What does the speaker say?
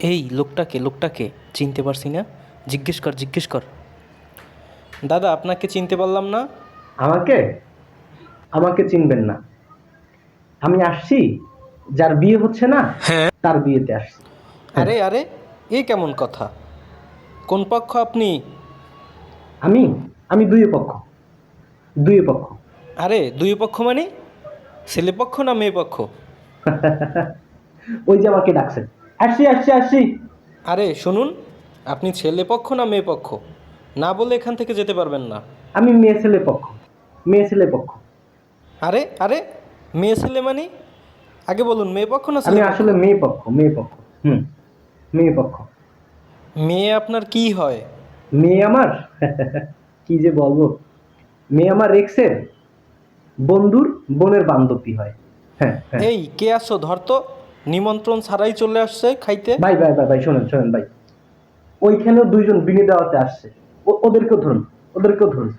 এই লোকটাকে চিনতে পারছি না। জিজ্ঞেস কর। দাদা, আপনাকে চিনতে পারলাম না। আমাকে আমাকে চিনবেন না। আমি আসছি যার বিয়ে হচ্ছে না, হ্যাঁ। তার বিয়েতে আসছি। হ্যাঁ। আরে, এ কেমন কথা? কোন পক্ষ আপনি? আমি আমি দুই পক্ষ, দুই পক্ষ। আরে, দুই পক্ষ মানে? ছেলে পক্ষ না মেয়ে পক্ষ? ওই যে আমাকে ডাকছেন, আসছি আসছি আসছি। আরে শুনুন, আপনি ছেলে পক্ষ না মেয়ে পক্ষ? না বলে এখান থেকে যেতে পারবেন না। আমি মেয়ে ছেলে পক্ষ, মেয়ে ছেলে পক্ষ। আরে, মেয়ে ছেলে মানে? আগে বলুন, মেয়ে পক্ষ না আমি ছেলে পক্ষ? আসলে মেয়ে পক্ষ, মেয়ে পক্ষ। হুম, মেয়ে পক্ষ। মেয়ে আপনার কি হয়? মেয়ে আমার কি যে বলবো, মেয়ে আমার এক্সের বন্ধুর বোনের বান্ধবী হয়। হ্যাঁ হ্যাঁ। এই কে আসছো, ধর তো। নিমন্ত্রণ ছাড়াই চলে আসছে খাইতে। ভাই ভাই ভাই ভাই, শোনেন শোনেন ভাই, ওইখানেও দুইজন বিনি দেওয়াতে আসছে। ওদেরকেও ধরুন, ওদেরকেও ধরুন।